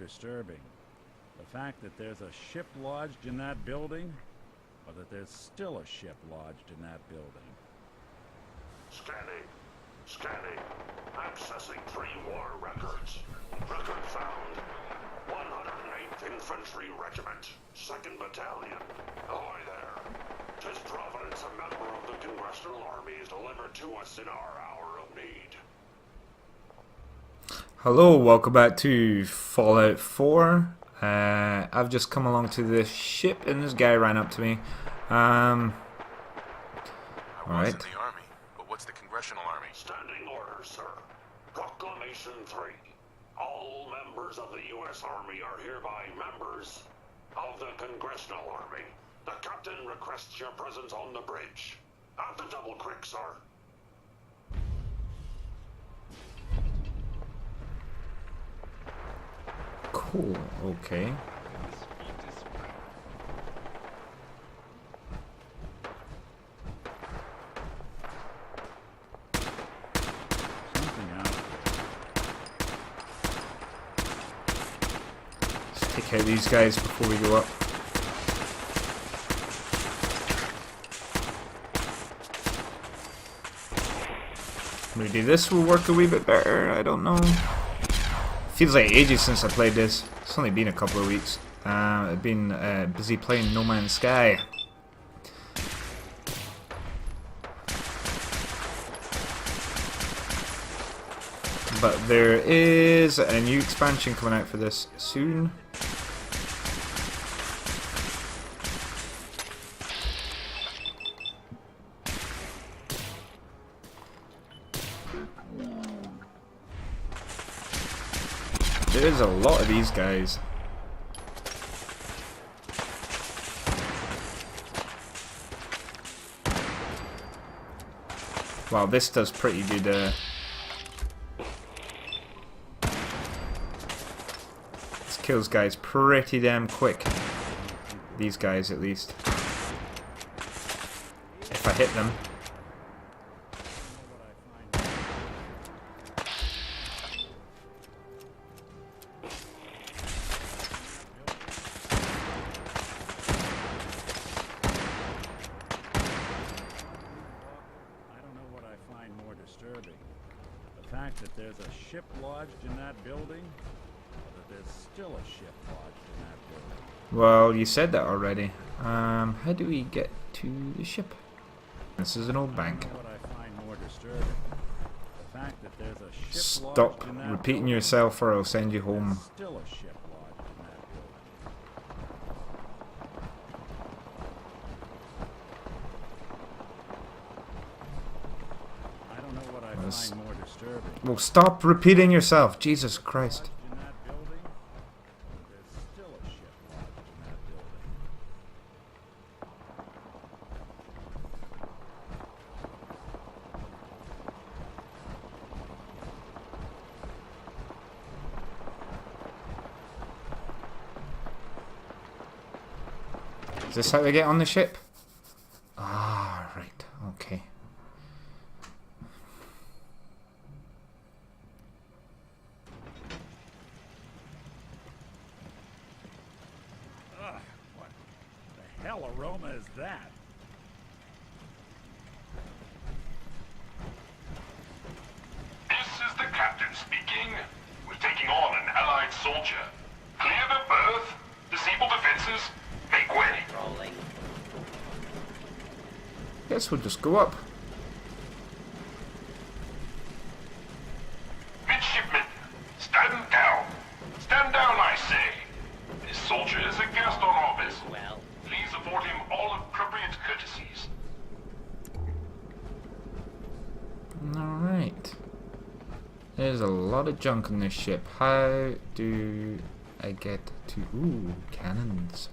disturbing? The fact that there's a ship lodged in that building, or that there's still a ship lodged in that building? Scanning. Scanning. Accessing pre-war records. Record found. 108th Infantry Regiment, 2nd Battalion. Ahoy there. 'Tis Providence, a member of the Congressional Army, is delivered to us in our hour of need. Hello, welcome back to Fallout 4. I've just come along to this ship and this guy ran up to me. I was Alright. in the Army, but what's the Congressional Army? Standing order, sir. Proclamation 3. All members of the U.S. Army are hereby members of the Congressional Army. The captain requests your presence on the bridge. At the Double Creek, sir. Cool, okay. Something out. Let's take out these guys before we go up. Maybe this will work a wee bit better, I don't know. Feels like ages since I played this. It's only been a couple of weeks. I've been busy playing No Man's Sky. But there is a new expansion coming out for this soon. There's a lot of these guys. Wow, this does pretty good. This kills guys pretty damn quick. These guys, at least. If I hit them. The fact that there's a ship lodged in that building, or that there's still a ship lodged in that building? Well, you said that already. How do we get to the ship? This is an old bank. You know what I find more disturbing? The fact that there's a ship Stop lodged in that repeating building, yourself or I'll send you home. there's still a ship lodged in that building. I don't know what I Yes. find more disturbing. Well, stop repeating yourself. Jesus Christ. In that building, or there's still a ship lodged in that building. Is this how we get on the ship? Ah, right. Okay. Ugh, what the hell aroma is that? This is the captain speaking. We're taking on an allied soldier. Clear the berth. Disable defenses. Make way. Rolling. Guess we'll just go up. Midshipmen, stand down. Stand down, I say. This soldier is a guest on orbit. Well, Please afford him all appropriate courtesies. Alright. There's a lot of junk on this ship. How do I get to... Ooh, cannons.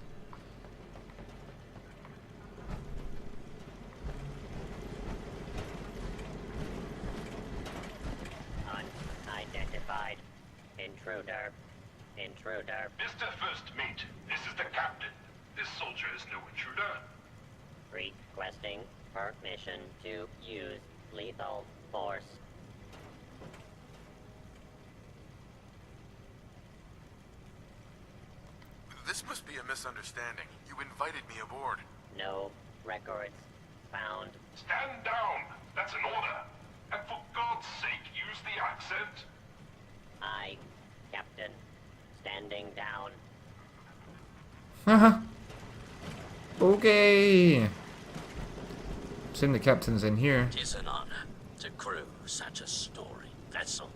unidentified. Intruder. Intruder. Mr. First Mate, this is the captain. This soldier is no intruder. Requesting permission to use lethal force. misunderstanding. You invited me aboard. No records found. Stand down! That's an order! And for God's sake, use the accent! I, Captain. Standing down. Haha. Okay. Assume the captain's in here. It is an honor to crew such a storied vessel.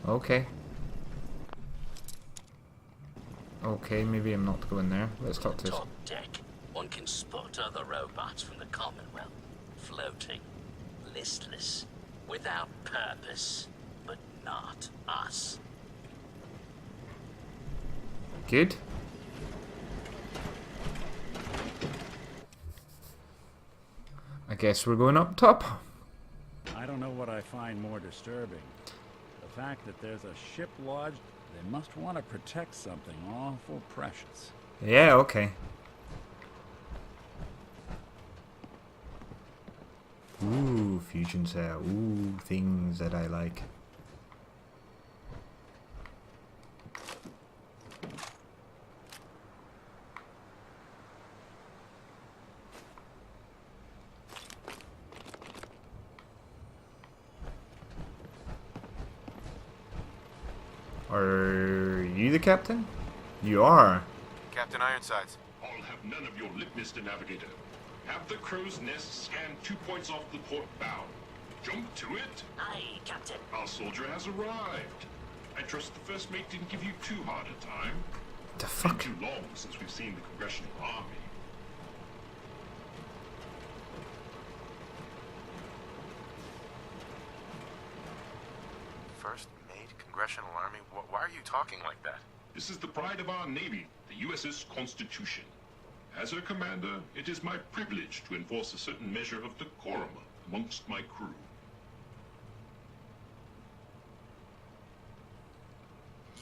Okay. Okay, maybe I'm not going there. Let's talk to this. Top deck, one can spot other robots from the Commonwealth, floating, listless, without purpose, but not us. Good. I guess we're going up top. I don't know what I find more disturbing. The fact that there's a ship lodged, they must want to protect something awful precious. Yeah, okay. Ooh, fusion cell. Ooh, things that I like. Are you the captain? You are. Captain Ironsides. I'll have none of your lip, Mr. Navigator. Have the crow's nest scan 2 points off the port bow. Jump to it. Aye, Captain. Our soldier has arrived. I trust the first mate didn't give you too hard a time. The Been fuck? too long since we've seen the Congressional Army. First Mate, Congressional Army. Why are you talking like that? This is the pride of our Navy, the USS Constitution. As her commander, it is my privilege to enforce a certain measure of decorum amongst my crew.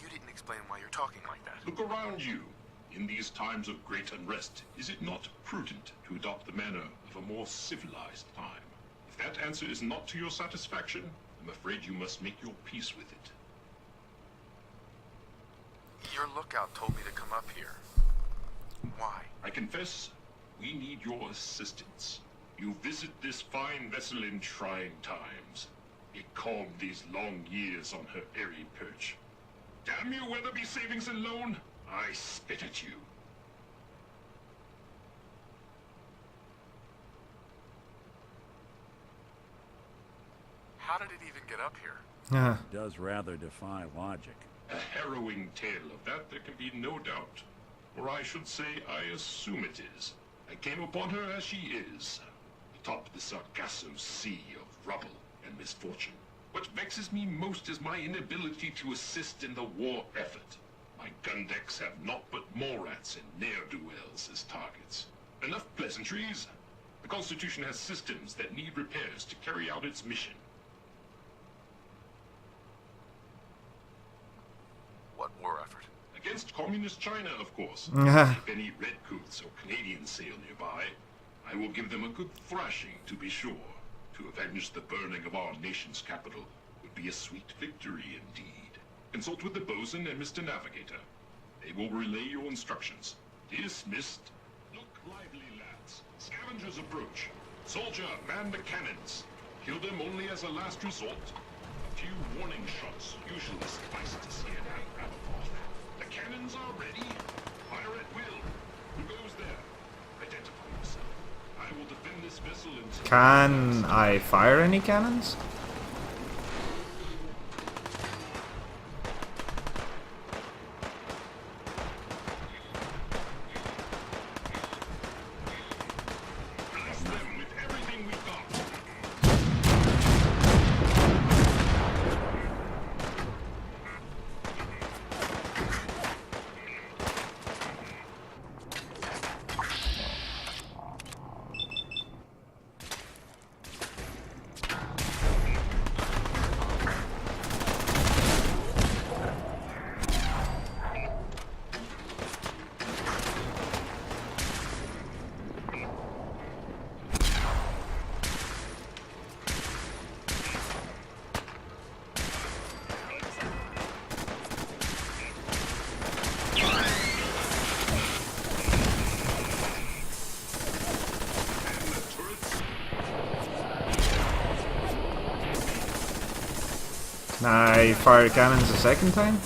You didn't explain why you're talking like that. Look around you. In these times of great unrest, is it not prudent to adopt the manner of a more civilized time? If that answer is not to your satisfaction, I'm afraid you must make your peace with it. Your lookout told me to come up here. Why? I confess, we need your assistance. You visit this fine vessel in trying times. It calmed these long years on her airy perch. Damn you, Weatherby Savings and Loan! I spit at you. How did it even get up here? Ah, Does rather defy logic. A harrowing tale of that there can be no doubt. Or I should say, I assume it is. I came upon her as she is, atop the Sargasso Sea of rubble and misfortune. What vexes me most is my inability to assist in the war effort. My gun decks have naught but Morats and ne'er-do-wells as targets. Enough pleasantries. The Constitution has systems that need repairs to carry out its mission. What war effort? Against communist China, of course. Ah. If any redcoats or Canadians sail nearby, I will give them a good thrashing, to be sure. To avenge the burning of our nation's capital would be a sweet victory indeed. Consult with the bosun and Mr. Navigator. They will relay your instructions. Dismissed. Look lively, lads. Scavengers approach. Soldier, man the cannons. Kill them only as a last resort. A few warning shots usually suffice to see an ant rabbit off. The cannons are ready. Fire at will. Who goes there? Identify yourself. I will defend this vessel until... can I fire any cannons? Blast them with everything we've got. Can I fire cannons a second time?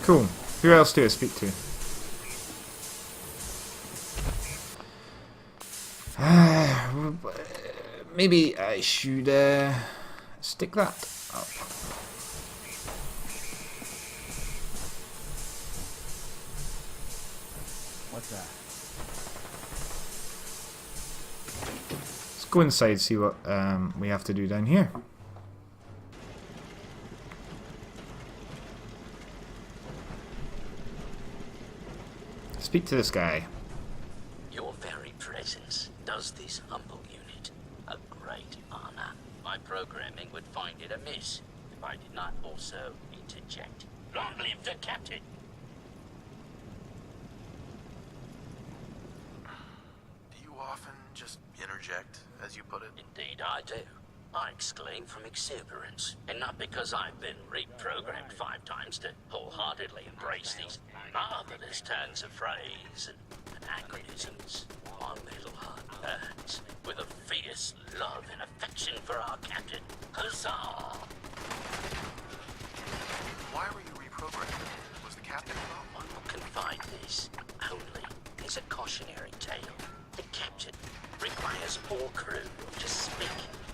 Cool. Who else do I speak to? Maybe I should stick that up. What's that? Let's go inside, see what we have to do down here. Speak to this guy. Your very presence does this humble unit a great honor. My programming would find it amiss if I did not also interject. Long live the captain! Do you often just interject, as you put it? Indeed I do. I exclaim from exuberance, and not because I've been reprogrammed 5 times to wholeheartedly embrace these marvelous turns of phrase and anachronisms. My little heart burns with a fierce love and affection for our captain. Huzzah! Why were you reprogrammed? Was the captain involved? One will confide this only as a cautionary tale. The captain requires all crew to speak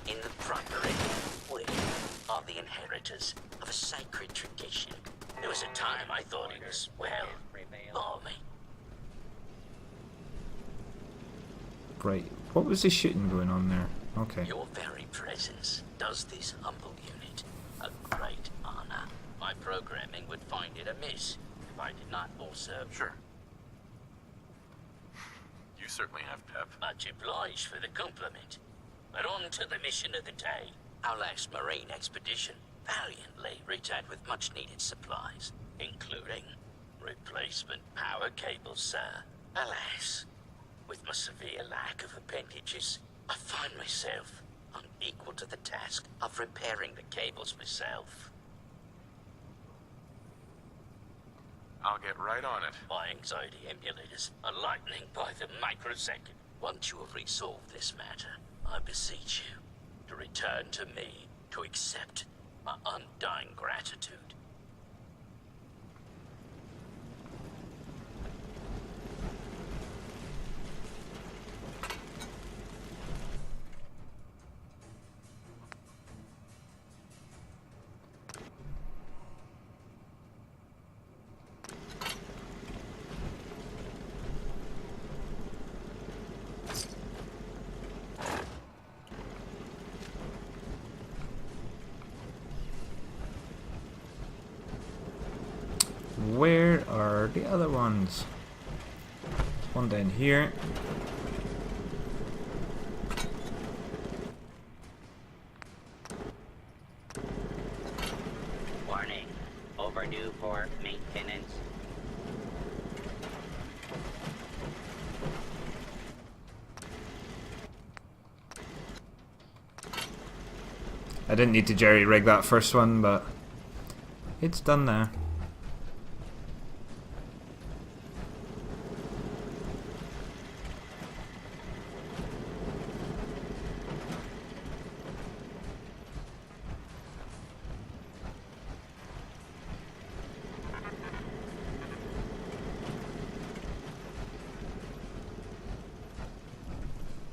in the proper English. We are the inheritors of a sacred tradition. There was a time I thought he was, well, balmy. Right. What was the shooting going on there? Okay. Your very presence does this humble unit a great honor. My programming would find it amiss if I did not also... Sure. You certainly have pep. Much obliged for the compliment. But on to the mission of the day. Our last marine expedition valiantly returned with much needed supplies, including replacement power cables, sir. Alas, with my severe lack of appendages, I find myself unequal to the task of repairing the cables myself. I'll get right on it. My anxiety emulators are lightning by the microsecond. Once you have resolved this matter, I beseech you to return to me to accept my undying gratitude. Where are the other ones? There's one down here. Warning. Overdue for maintenance. I didn't need to jerry-rig that first one, but it's done now.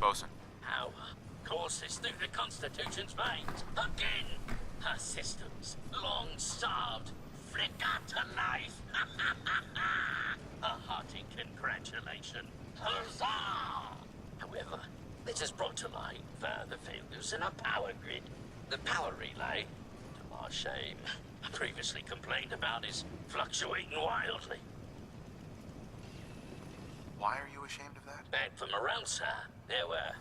Bosun. How courses through the Constitution's veins. Again, her systems, long starved, flicker to life. A hearty congratulation. Huzzah! However, this has brought to light further failures in our power grid. The power relay, to our shame, previously complained about, is fluctuating wildly. Why are you ashamed of that? Back from around, sir, there were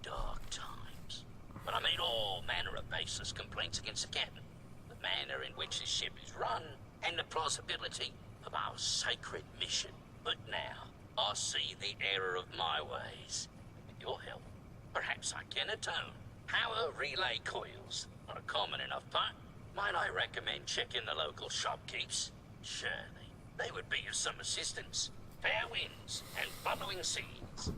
dark times. but I made all manner of baseless complaints against the captain. The manner in which his ship is run, and the plausibility of our sacred mission. But now, I see the error of my ways. With your help, perhaps I can atone. Power relay coils are a common enough part. Might I recommend checking the local shopkeepers? Surely, they would be of some assistance. Fair winds and following seas.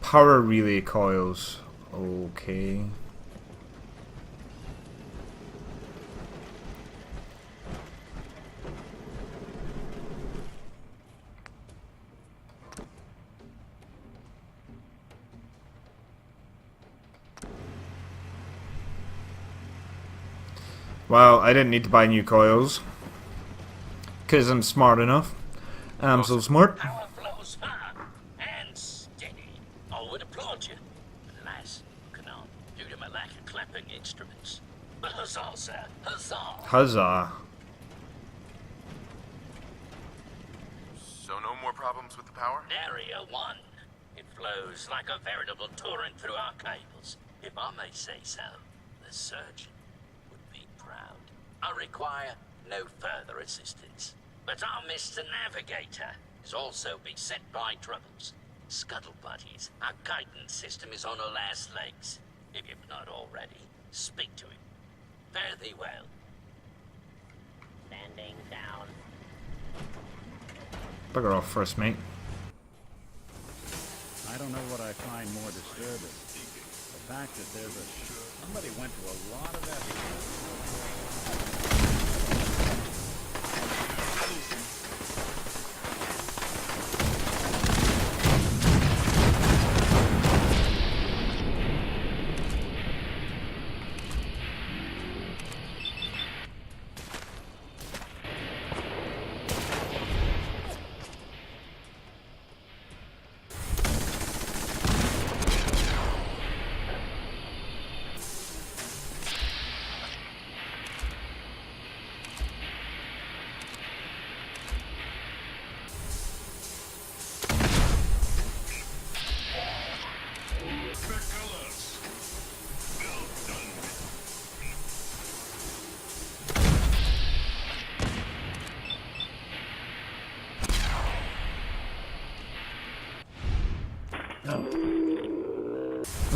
Power relay coils. Okay. Well, I didn't need to buy new coils. Because I'm smart enough. I'm so smart. Power flows hard and steady. I would applaud you. But alas, cannot, due to my lack of clapping instruments. But huzzah, sir. Huzzah. Huzzah. So no more problems with the power? Area 1. It flows like a veritable torrent through our cables. If I may say so, the surgeon would be proud. I require no further assistance. But our Mr. Navigator is also beset by troubles. Scuttle buddies, our guidance system is on her last legs. If you've not already, speak to him. Fare thee well. Standing down. Bugger off first, mate. I don't know what I find more disturbing. The fact that there's somebody went to a lot of effort.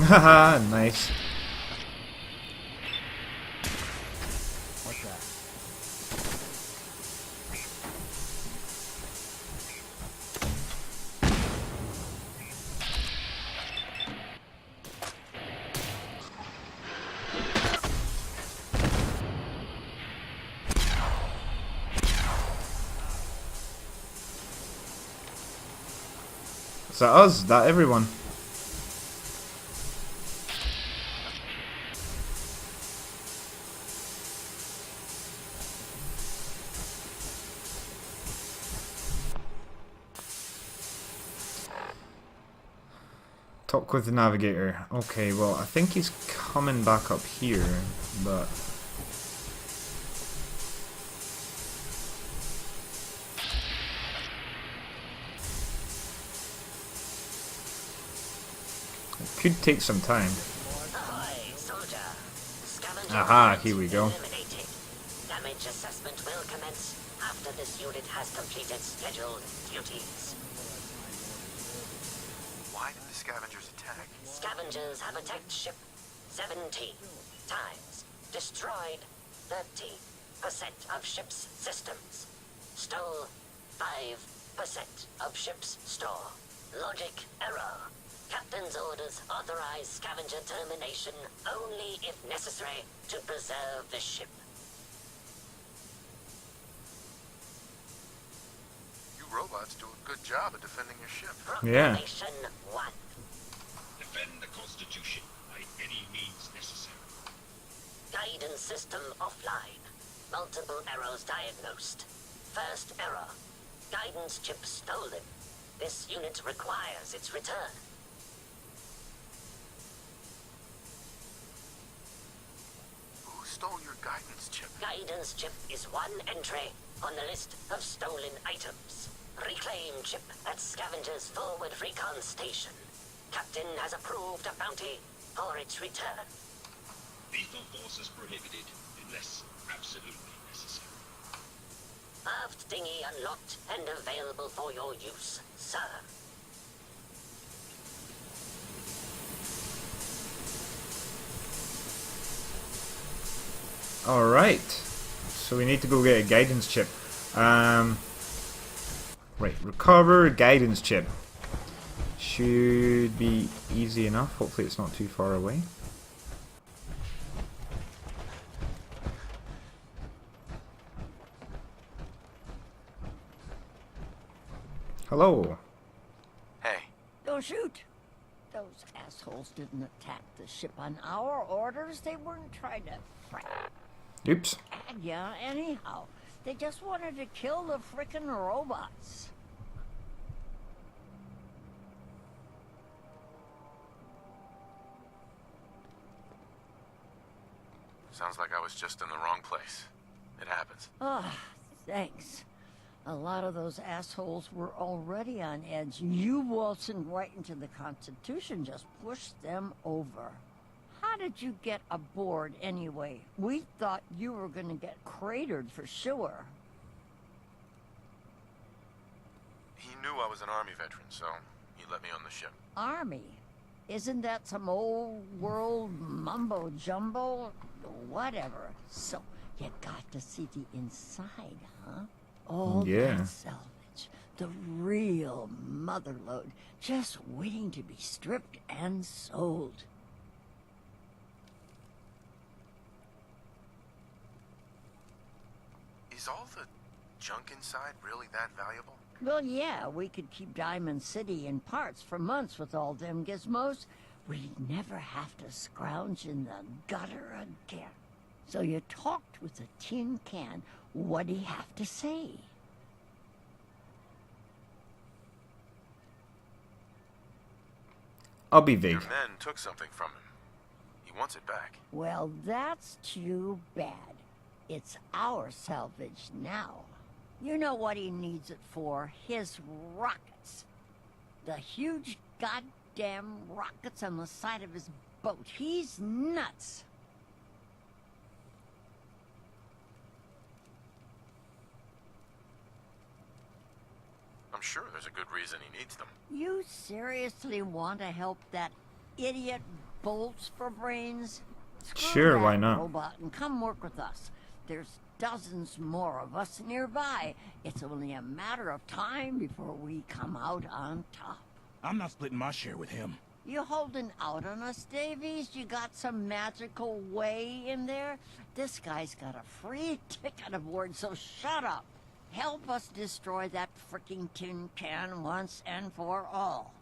Haha, nice. What's that? Is that us? Is that everyone? Talk with the navigator. Okay, well, I think he's coming back up here, but... it could take some time. Ahoy, soldier. Scavenger Aha, here we go. eliminated. Damage assessment will commence after this unit has completed scheduled duties. Why did the scavengers attack? Scavengers have attacked ship 17 times, destroyed 13% of ship's systems, stole 5% of ship's store. Logic error. Captain's orders authorize scavenger termination only if necessary to preserve the ship. You robots do a good job of defending your ship. Yeah. Proclamation 1. Defend the Constitution by any means necessary. Guidance system offline. Multiple errors diagnosed. First error. Guidance chip stolen. This unit requires its return. Who stole your guidance chip? Guidance chip is one entry on the list of stolen items. Reclaim ship at Scavenger's forward recon station. Captain has approved a bounty for its return. Lethal force is prohibited unless absolutely necessary. Aft dinghy unlocked and available for your use, sir. Alright. So we need to go get a guidance chip. Right, recover guidance chip. Should be easy enough. Hopefully it's not too far away. Hello. Hey, Don't shoot! Those assholes didn't attack the ship on our orders. They weren't trying to Oops. frag ya anyhow. They just wanted to kill the frickin' robots. sounds like I was just in the wrong place. It happens. Ah, thanks. A lot of those assholes were already on edge. You waltzing right into the Constitution just pushed them over. How did you get aboard anyway? We thought you were gonna get cratered for sure. He knew I was an Army veteran, so he let me on the ship. Army? Isn't that some old world mumbo jumbo? Whatever. So, you got to see the inside, huh? All Yeah. that salvage. The real motherlode. Just waiting to be stripped and sold. Is all the junk inside really that valuable? Well, yeah, we could keep Diamond City in parts for months with all them gizmos. We'd never have to scrounge in the gutter again. So you talked with a tin can. What'd he have to say? I'll be Your vague. men took something from him. He wants it back. Well, that's too bad. It's our salvage now. You know what he needs it for? His rockets. The huge goddamn rockets on the side of his boat. He's nuts. I'm sure there's a good reason he needs them. You seriously want to help that idiot Bolts for brains? Screw Sure, that why not? robot and come work with us. There's dozens more of us nearby. It's only a matter of time before we come out on top. I'm not splitting my share with him. You holding out on us, Davies? You got some magical way in there? This guy's got a free ticket aboard, so shut up. Help us destroy that frickin' tin can once and for all.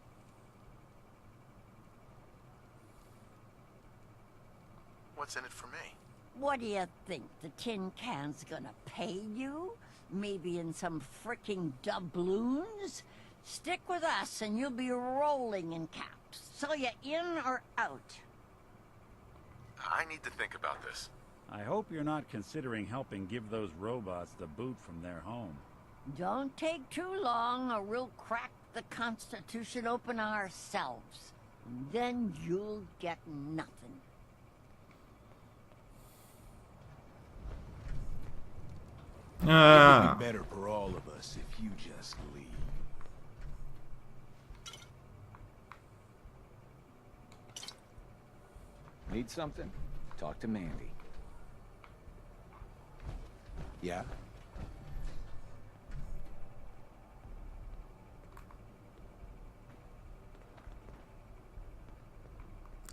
What's in it for me? What do you think? The tin can's gonna pay you? Maybe in some frickin' doubloons? Stick with us and you'll be rolling in caps. So you in or out? I need to think about this. I hope you're not considering helping give those robots the boot from their home. Don't take too long or we'll crack the Constitution open ourselves. Then you'll get nothing. It Ah. would be better for all of us if you just leave. Need something? Talk to Mandy. Yeah?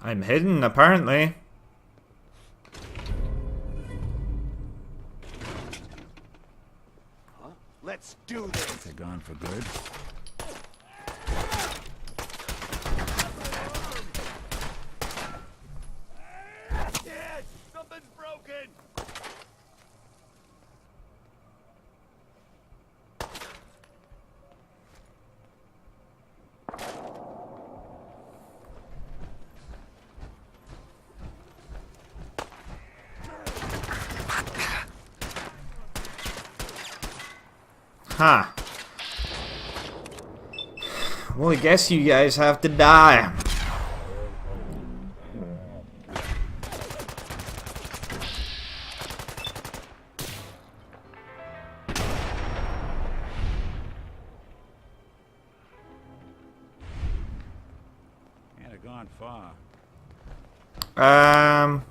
I'm hidden, apparently. Let's do this! They're gone for good. Dad! Something's broken! Ha. Well, I guess you guys have to die. Can't have gone far.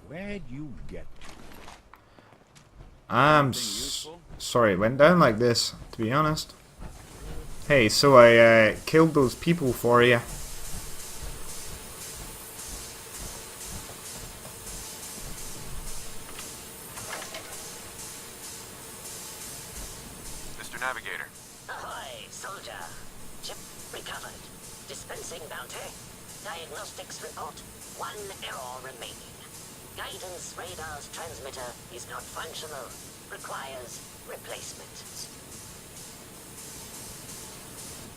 Where'd you get I'm sorry, it went down like this, to be honest. Hey, so I killed those people for you. Mr. Navigator. Ahoy, soldier. Chip recovered. Dispensing bounty. Diagnostics report. 1 error remaining. Guidance radar's transmitter is not functional. Requires replacement.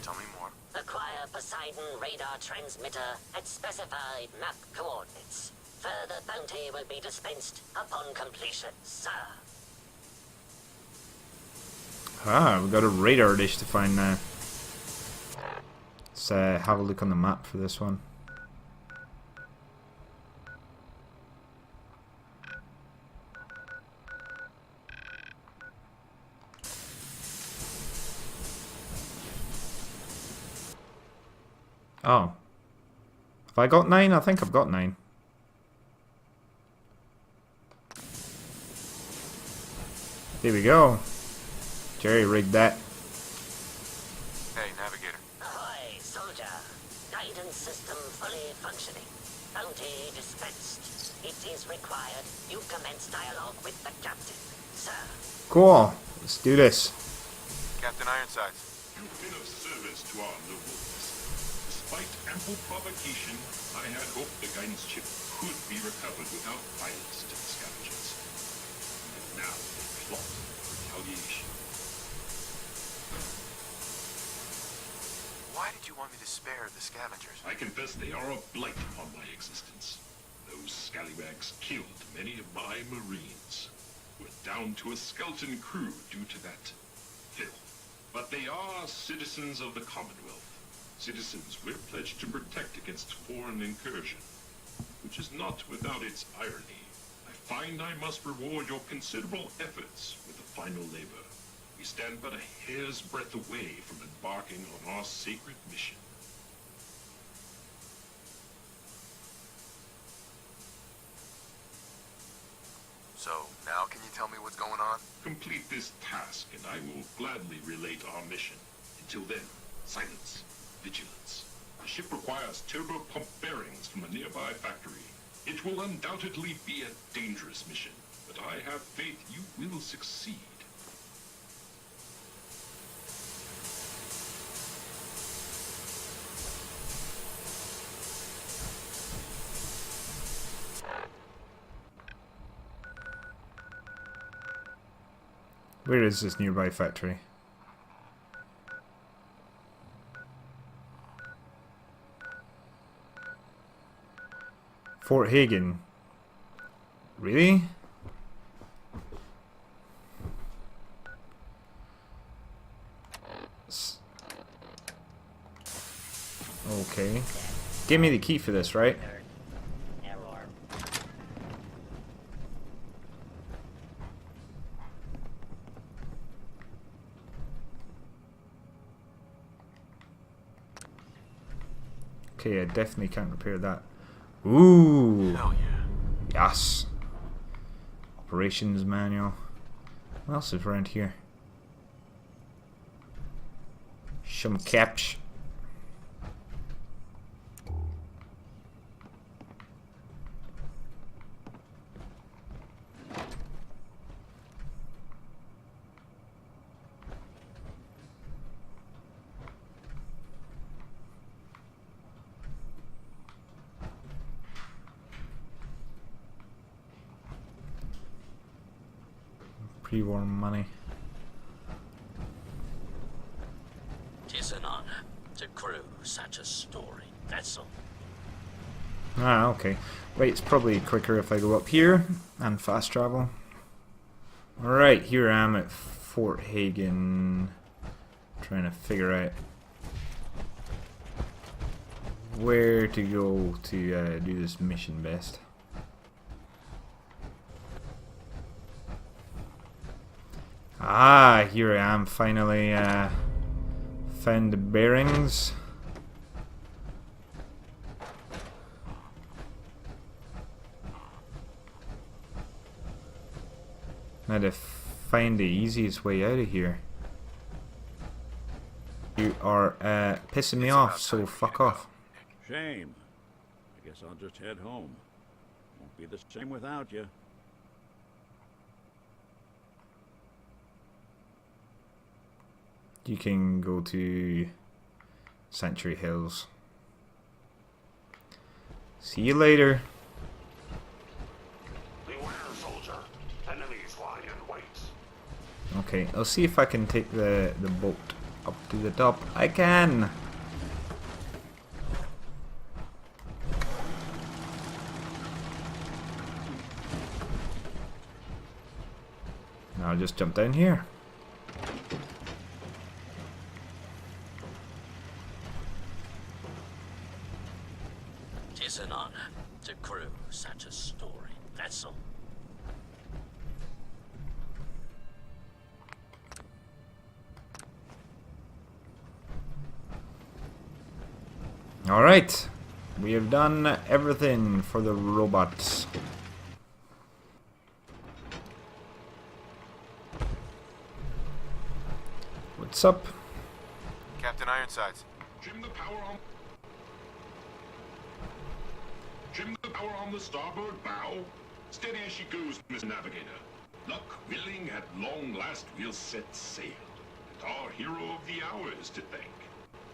Tell me more. Acquire Poseidon radar transmitter at specified map coordinates. Further bounty will be dispensed upon completion, sir. Ah, we've got a radar dish to find now. Let's have a look on the map for this one. Oh. Have I got 9? I think I've got 9. There we go. Jerry rigged that. Hey, Navigator. Ahoy, soldier. Guidance system fully functioning. Bounty dispensed. It is required you commence dialogue with the captain, sir. Cool. Let's do this. Captain Ironsides. You've been of service to our noble vessel. Despite ample provocation, I had hoped the guidance chip could be recovered without violence to the scavengers. And now they plot retaliation. Why did you want me to spare the scavengers? I confess they are a blight upon my existence. Those scallywags killed many of my marines. We're down to a skeleton crew due to that filth. But they are citizens of the Commonwealth. Citizens we're pledged to protect against foreign incursion. Which is not without its irony. I find I must reward your considerable efforts with the final labor. We stand but a hair's breadth away from embarking on our sacred mission. So, now can you tell me what's going on? Complete this task, and I will gladly relate our mission. Until then, silence, vigilance. The ship requires turbo pump bearings from a nearby factory. It will undoubtedly be a dangerous mission, but I have faith you will succeed. Where is this nearby factory? Fort Hagen. Really? Okay. Give me the key for this, right? Error. Okay, I definitely can't repair that. Ooh! Hell yeah. Yes! Operations manual. What else is around here? Some caps. Pre-war money. Tis an honor to crew such a storied vessel. Ah, okay. Wait, it's probably quicker if I go up here and fast travel. Alright, here I am at Fort Hagen. Trying to figure out where to go to do this mission best. Ah, here I am, finally found the bearings. Now to find the easiest way out of here. You are pissing me off, so fuck off. Shame. I guess I'll just head home. Won't be the same without you. You can go to Sanctuary Hills. See you later. Beware, soldier. Enemies lie in wait. Okay, I'll see if I can take the boat up to the top. I can! Now I'll just jump down here. Tis an honor to crew such a storied vessel. Alright, we have done everything for the robots. What's up? Captain Ironsides. Trim the power on. Trim the power on the starboard bow. Steady as she goes, Mr. Navigator. Luck willing, at long last we'll set sail. And our hero of the hour is to thank.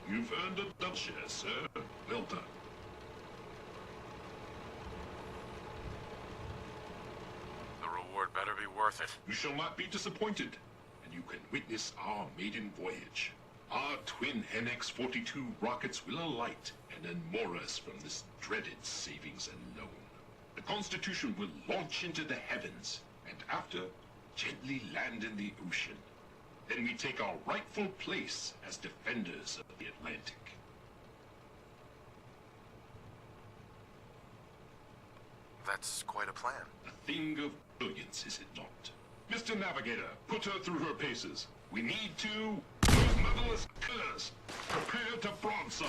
You've earned a double share, sir. Well done. The reward better be worth it. You shall not be disappointed, and you can witness our maiden voyage. Our twin NX-42 rockets will alight and unmoor us from this dreaded savings unknown. The Constitution will launch into the heavens, and after, gently land in the ocean. Then we take our rightful place as defenders of the Atlantic. That's quite a plan. A thing of brilliance, is it not? Mr. Navigator, put her through her paces. We need to... Those motherless killers! Prepare to broadside!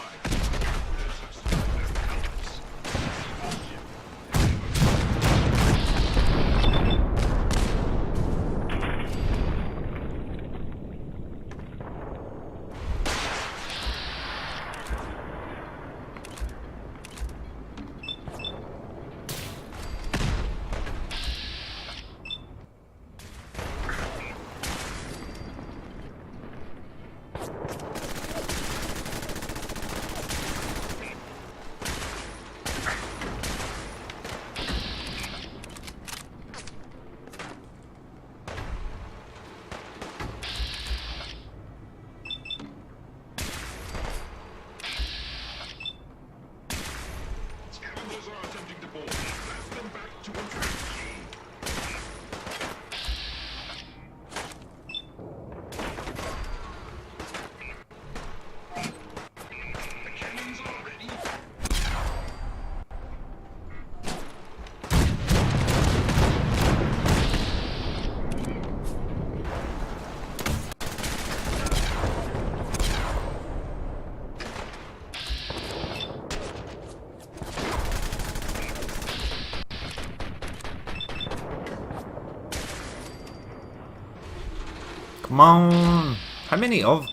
Come on! How many of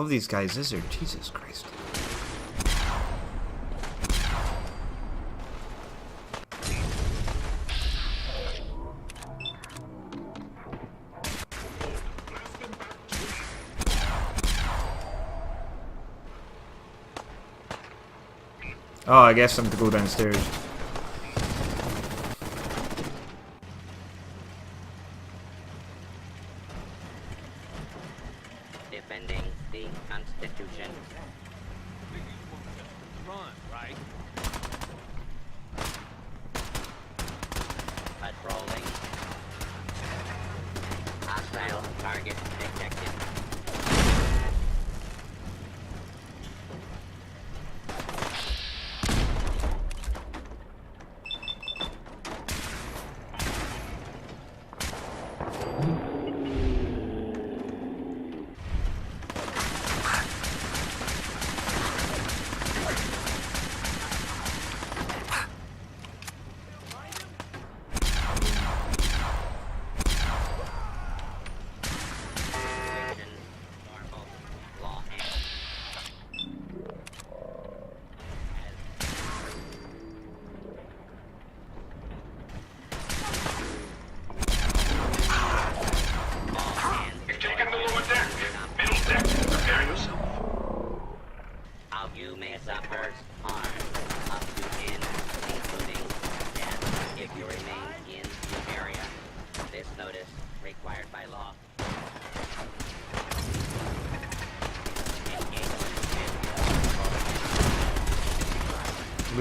these guys is there? Jesus Christ. Oh, I guess I'm to go downstairs. Defending the Constitution. Run, right? Patrolling. Hostile target detected.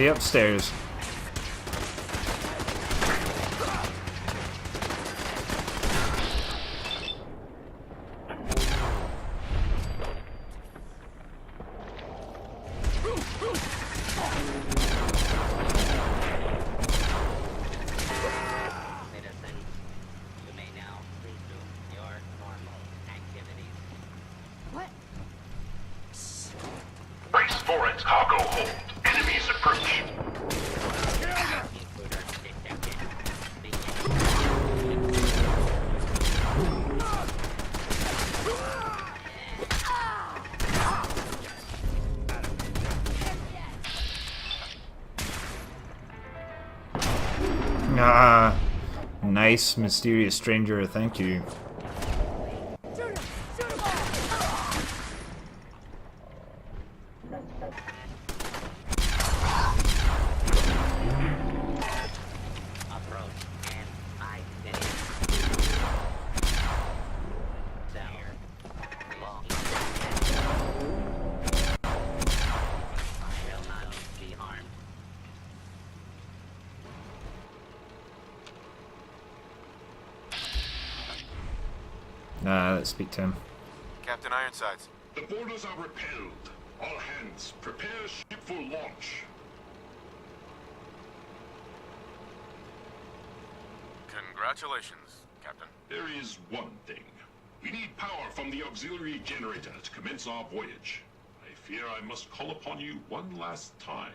be upstairs. Brace for it, cargo hold. Enemies approach. Ah, nice, mysterious stranger, thank you. Let's speak to him. Captain Ironsides. The boarders are repelled. All hands, prepare ship for launch. Congratulations, Captain. There is one thing. We need power from the auxiliary generator to commence our voyage. I fear I must call upon you one last time.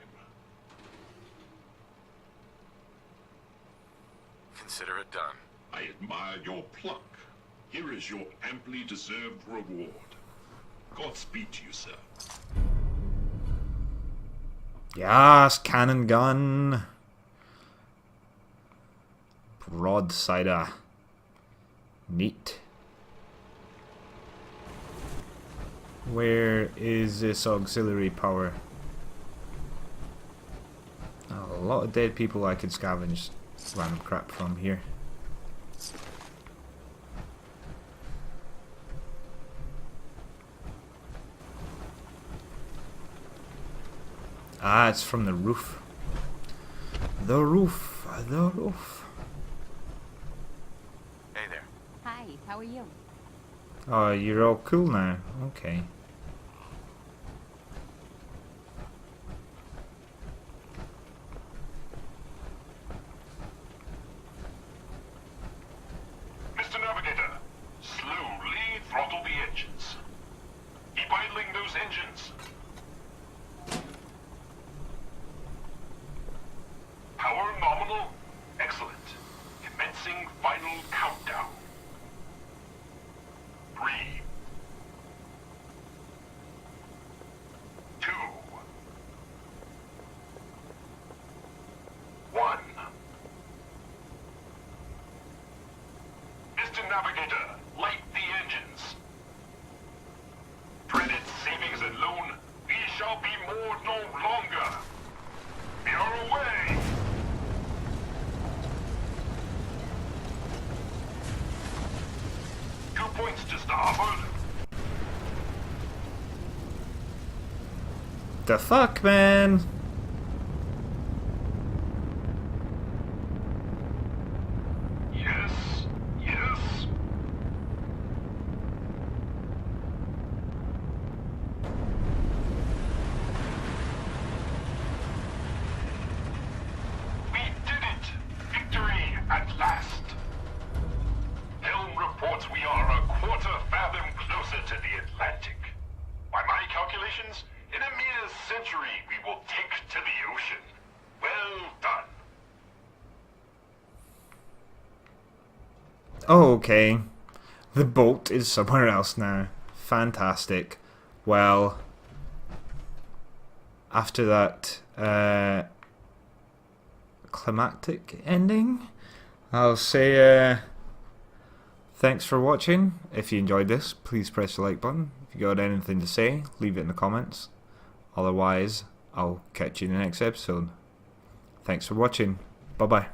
Consider it done. I admire your pluck. Here is your amply deserved reward. Godspeed to you, sir. Yes, cannon gun. Broadsider. Neat. Where is this auxiliary power? Oh, a lot of dead people I could scavenge random crap from here. Ah, it's from the roof. The roof. The roof. Hey there. Hi, how are you? Oh, you're all cool now. Okay. Mr. Navigator, slowly throttle the engines. Keep idling those engines. Power nominal. Excellent. Commencing final countdown. 3, 2, 1. Mr. Navigator, light the engines. Dreaded savings and loan, we shall be moored no longer. We are away. Points to starboard. The fuck, man? Yes, yes. We did it! Victory at last! Helm reports we are a quarter fathom closer to the Atlantic. By my calculations, in a mere century we will take to the ocean. Well done. Oh, okay. The boat is somewhere else now. Fantastic. Well, after that climactic ending, I'll say thanks for watching. If you enjoyed this, please press the like button. If you got anything to say, leave it in the comments. Otherwise, I'll catch you in the next episode. Thanks for watching. Bye bye.